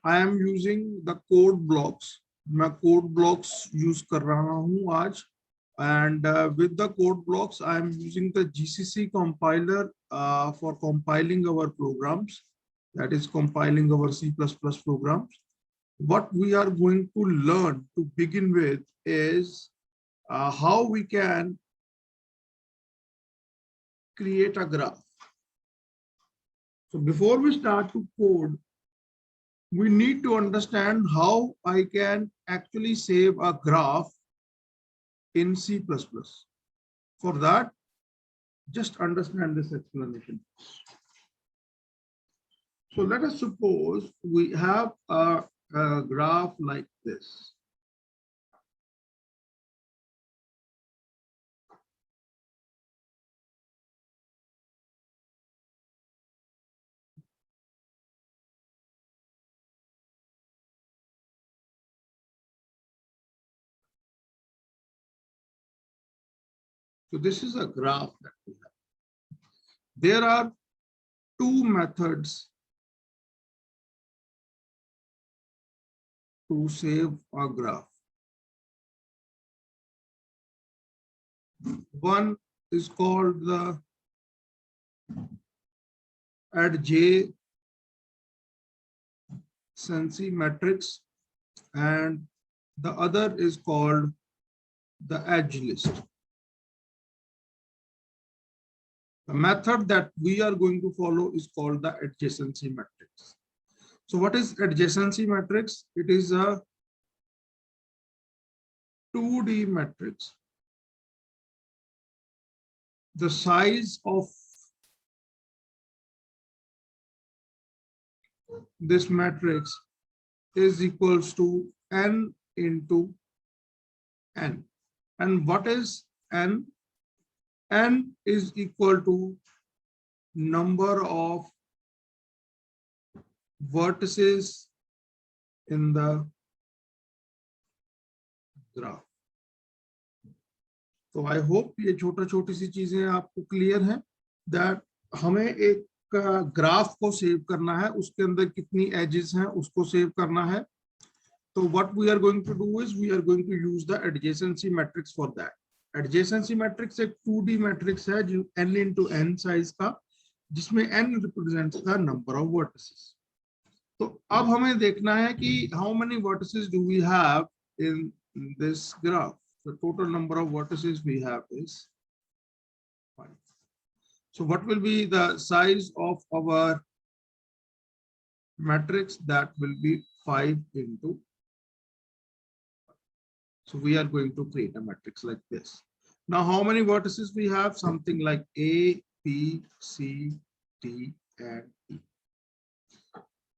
I am using the code blocks. मैं code blocks use कर रहा हूँ आज. And with the code blocks, I am using the GCC compiler for compiling our programs. That is compiling our C++ programs. What we are going to learn to begin with is how we can create a graph. So before we start to code, we need to understand how I can actually save a graph in C++. For that, just understand this explanation. So let us suppose we have a graph like this. So this is a graph that we have. There are two methods to save a graph. One is called the adjacency matrix, and the other is called the edge list. The method that we are going to follow is called the adjacency matrix. So what is adjacency matrix? It is a 2D matrix. The size of this matrix is equals to n into n. And what is n? N is equal to number of vertices in the graph. तो I hope ये छोटी सी चीजें आपको clear है that हमें एक graph को save करना है, उसके अंदर कितनी एजेस हैं उसको सेव करना है. तो what we are going to do is we are going to use the adjacency matrix for that. Adjacency matrix एक 2D मैट्रिक्स है जो n into n साइज का, जिसमें n represents the number of vertices. तो अब हमें देखना है कि how many vertices do we have in this graph. The total number of vertices we have is 5. So what will be the size of our matrix? That will be 5 into 5. So we are going to create a matrix like this. Now how many vertices we have? Something like A, B, C, D, and E.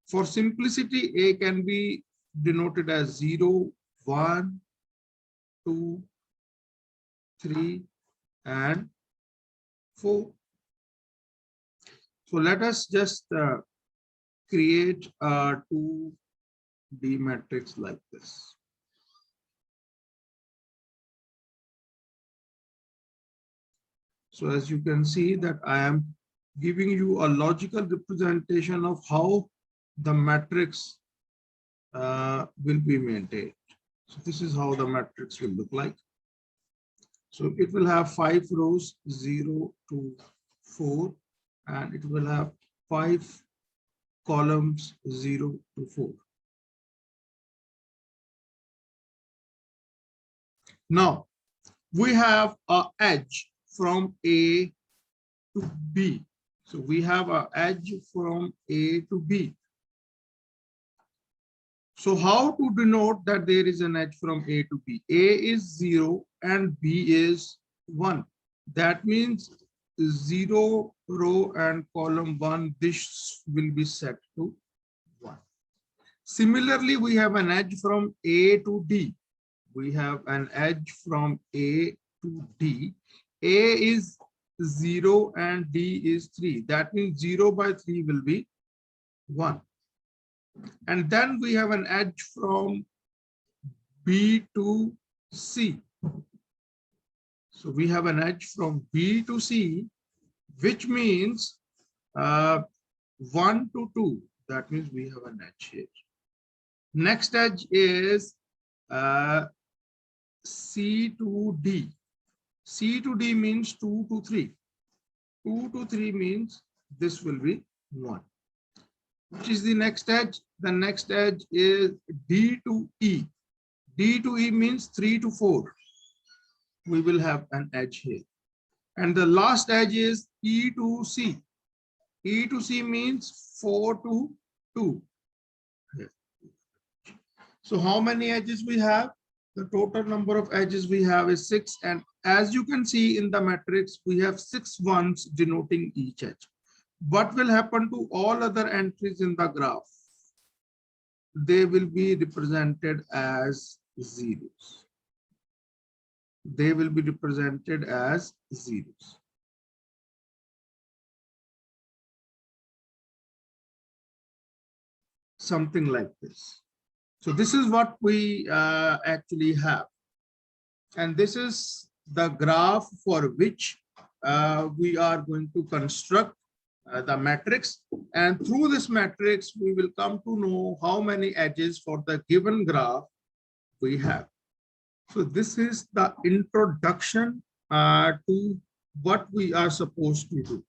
For simplicity, A can be denoted as 0, 1, 2, 3, and 4. So let us just create a 2D matrix like this. So as you can see that I am giving you a logical representation of how the matrix will be maintained. So this is how the matrix will look like. So it will have 5 rows, 0 to 4, and it will have 5 columns, 0 to 4. Now we have an edge from A to B. So we have an edge from A to B. So how to denote that there is an edge from A to B? A is 0 and B is 1. That means 0 row and column 1, this will be set to 1. Similarly, we have an edge from A to D. We have an edge from A to D. A is 0 and D is 3. That means 0 by 3 will be 1. And then we have an edge from B to C. So we have an edge from B to C, which means 1 to 2. That means we have an edge here. Next edge is C to D. C to D means 2 to 3. 2 to 3 means this will be 1. Which is the next edge? The next edge is D to E. D to E means 3 to 4. We will have an edge here. And the last edge is E to C. E to C means 4 to 2. So how many edges we have? The total number of edges we have is 6. And as you can see in the matrix, we have 6 ones denoting each edge. What will happen to all other entries in the graph? They will be represented as zeros. They will be represented as zeros. Something like this. So this is what we actually have. And this is the graph for which we are going to construct the matrix. And through this matrix, we will come to know how many edges for the given graph we have. So this is the introduction to what we are supposed to do.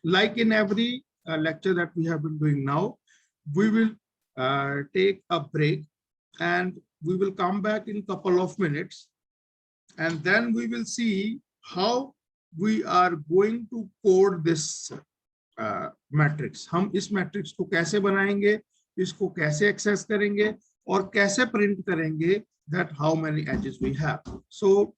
Like in every lecture that we have been doing now, we will take a break and we will come back in a couple of minutes, and then we will see how we are going to code this matrix. हम इस matrix को कैसे बनाएंगे, इसको कैसे access करेंगे और कैसे print करेंगे that how many edges we have. So